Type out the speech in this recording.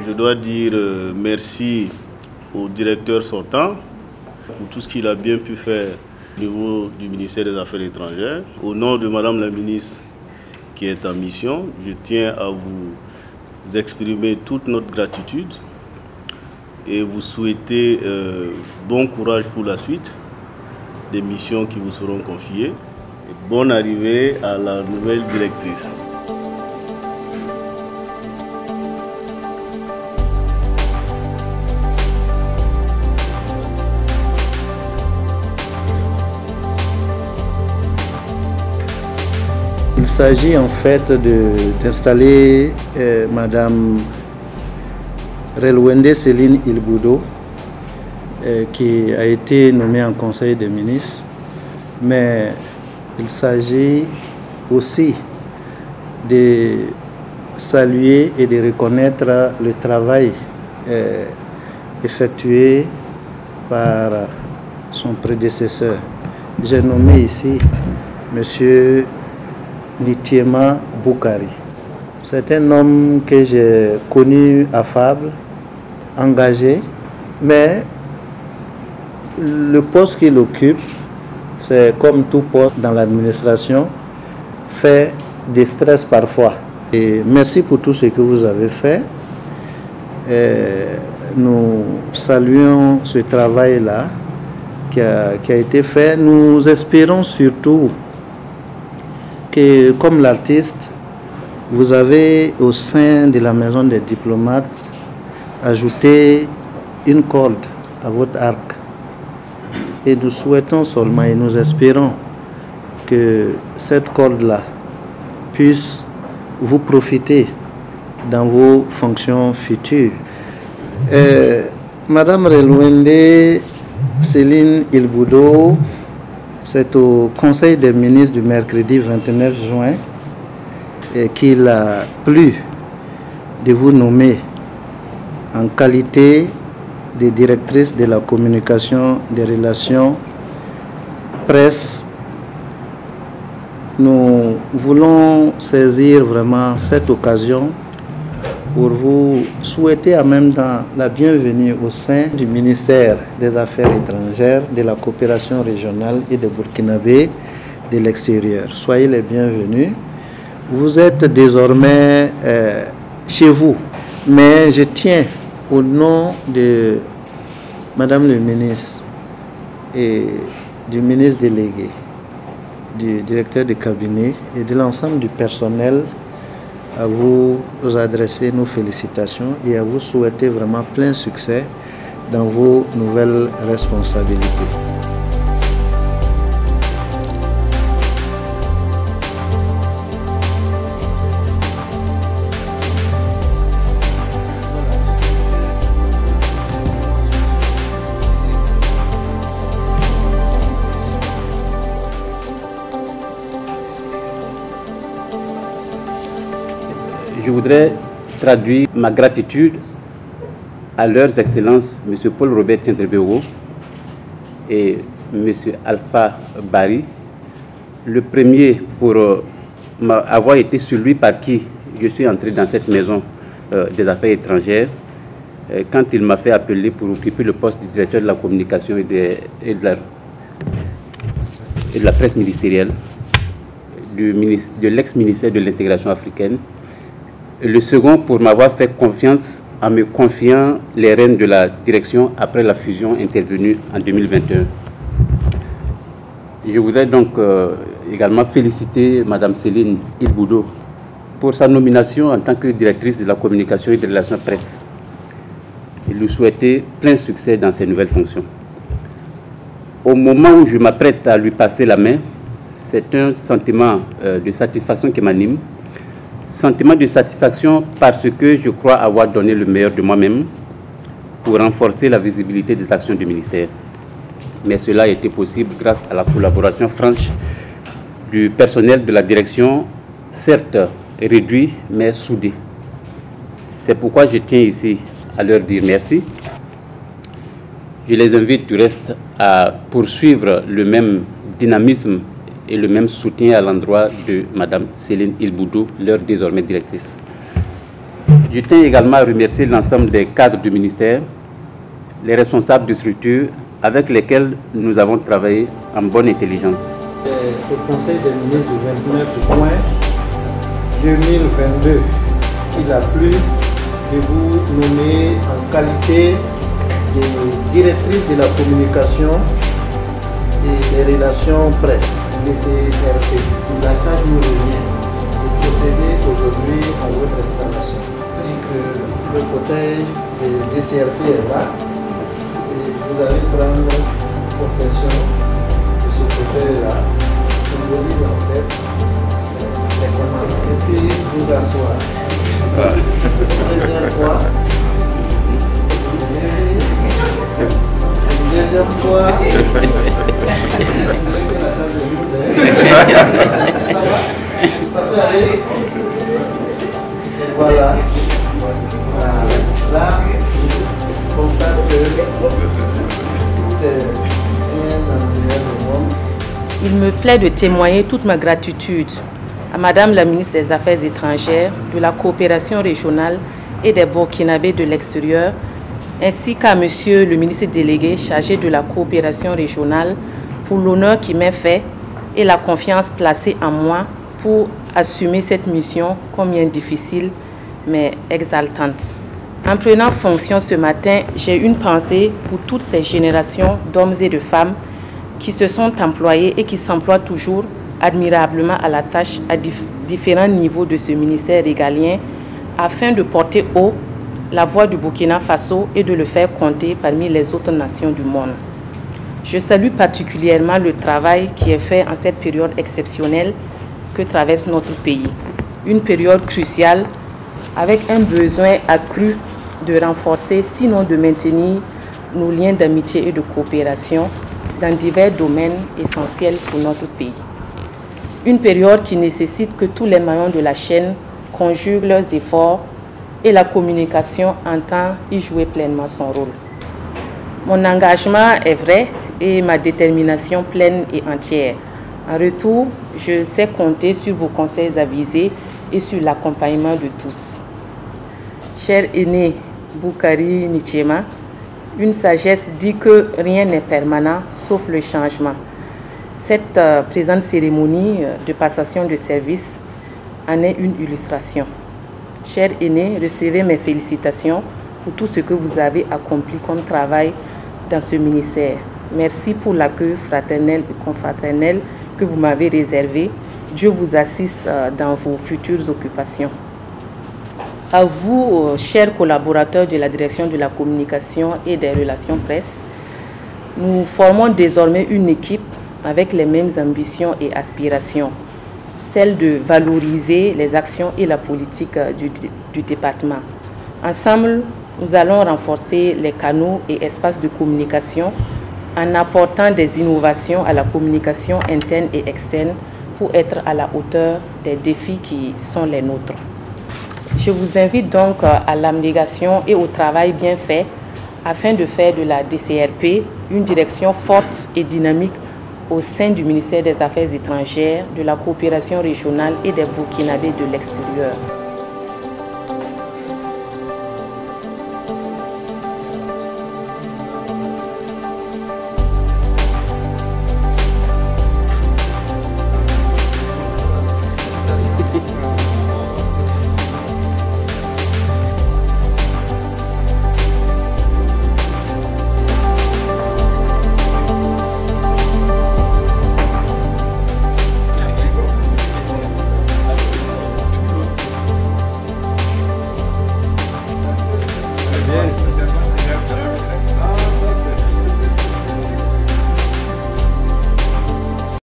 Je dois dire merci au directeur sortant pour tout ce qu'il a bien pu faire au niveau du ministère des Affaires étrangères. Au nom de Madame la ministre qui est en mission, je tiens à vous exprimer toute notre gratitude et vous souhaiter bon courage pour la suite des missions qui vous seront confiées. Et bonne arrivée à la nouvelle directrice. Il s'agit en fait d'installer Madame Relwende Céline Ilboudo, qui a été nommée en Conseil des ministres, mais il s'agit aussi de saluer et de reconnaître le travail effectué par son prédécesseur. J'ai nommé ici Monsieur Nitiema Boukari. C'est un homme que j'ai connu affable, engagé, mais le poste qu'il occupe, c'est comme tout poste dans l'administration, fait des stress parfois. Et merci pour tout ce que vous avez fait. Nous saluons ce travail-là qui a été fait. Nous espérons surtout que, comme l'artiste, vous avez au sein de la maison des diplomates ajouté une corde à votre arc. Et nous souhaitons seulement et nous espérons que cette corde-là puisse vous profiter dans vos fonctions futures. Madame Relwende Céline Ilboudo, c'est au Conseil des ministres du mercredi 29 juin qu'il a plu de vous nommer en qualité de directrice de la communication des relations presse. Nous voulons saisir vraiment cette occasion pour vous souhaiter en même temps la bienvenue au sein du ministère des Affaires étrangères, de la coopération régionale et de Burkinabé de l'extérieur. Soyez les bienvenus. Vous êtes désormais chez vous, mais je tiens au nom de Madame le ministre et du ministre délégué, du directeur de cabinet et de l'ensemble du personnel à vous adresser nos félicitations et à vous souhaiter vraiment plein succès dans vos nouvelles responsabilités. Je voudrais traduire ma gratitude à leurs excellences, M. Paul Robert Tiendrebero et M. Alpha Barry. Le premier pour avoir été celui par qui je suis entré dans cette maison des affaires étrangères, quand il m'a fait appeler pour occuper le poste de directeur de la communication et de la presse ministérielle de l'ex-ministère de l'intégration africaine. Et le second pour m'avoir fait confiance en me confiant les rênes de la direction après la fusion intervenue en 2021. Je voudrais donc également féliciter Mme Céline Ilboudo pour sa nomination en tant que directrice de la communication et des relations presse et lui souhaiter plein succès dans ses nouvelles fonctions. Au moment où je m'apprête à lui passer la main, c'est un sentiment de satisfaction qui m'anime. Sentiment de satisfaction parce que je crois avoir donné le meilleur de moi-même pour renforcer la visibilité des actions du ministère. Mais cela a été possible grâce à la collaboration franche du personnel de la direction, certes réduit, mais soudé. C'est pourquoi je tiens ici à leur dire merci. Je les invite du reste à poursuivre le même dynamisme et le même soutien à l'endroit de Mme Céline Ilboudo, leur désormais directrice. Je tiens également à remercier l'ensemble des cadres du ministère, les responsables de structures avec lesquels nous avons travaillé en bonne intelligence. Le Conseil des ministres du 29 juin 2022, il a plu de vous nommer en qualité de directrice de la communication et des relations presse, DCRP. La charge nous revient de procéder aujourd'hui à votre installation. Le fauteuil de DCRP est là et vous allez prendre possession de ce fauteuil-là, symbolise en fait les commandes, et puis vous asseoir. Deuxième fois, deuxième fois, ça peut aller. Et voilà. Là, on constate que tout est bien dans le monde. Il me plaît de témoigner toute ma gratitude à Madame la ministre des Affaires étrangères, de la coopération régionale et des Burkinabés de l'extérieur, ainsi qu'à Monsieur le ministre délégué chargé de la coopération régionale pour l'honneur qui m'est fait et la confiance placée en moi pour assumer cette mission combien difficile mais exaltante. En prenant fonction ce matin, j'ai une pensée pour toutes ces générations d'hommes et de femmes qui se sont employés et qui s'emploient toujours admirablement à la tâche à différents niveaux de ce ministère régalien afin de porter haut la voix du Burkina Faso et de le faire compter parmi les autres nations du monde. Je salue particulièrement le travail qui est fait en cette période exceptionnelle que traverse notre pays. Une période cruciale avec un besoin accru de renforcer, sinon de maintenir nos liens d'amitié et de coopération dans divers domaines essentiels pour notre pays. Une période qui nécessite que tous les maillons de la chaîne conjuguent leurs efforts et la communication entend y jouer pleinement son rôle. Mon engagement est vrai et ma détermination pleine et entière. En retour, je sais compter sur vos conseils avisés et sur l'accompagnement de tous. Cher aîné Boukari Nichema, une sagesse dit que rien n'est permanent sauf le changement. Cette présente cérémonie de passation de service en est une illustration. Cher aîné, recevez mes félicitations pour tout ce que vous avez accompli comme travail dans ce ministère. Merci pour l'accueil fraternel et confraternel que vous m'avez réservé. Dieu vous assiste dans vos futures occupations. À vous, chers collaborateurs de la direction de la communication et des relations presse, nous formons désormais une équipe avec les mêmes ambitions et aspirations, celle de valoriser les actions et la politique du département. Ensemble, nous allons renforcer les canaux et espaces de communication en apportant des innovations à la communication interne et externe pour être à la hauteur des défis qui sont les nôtres. Je vous invite donc à l'abnégation et au travail bien fait afin de faire de la DCRP une direction forte et dynamique au sein du ministère des Affaires étrangères, de la coopération régionale et des Burkinabés de l'extérieur.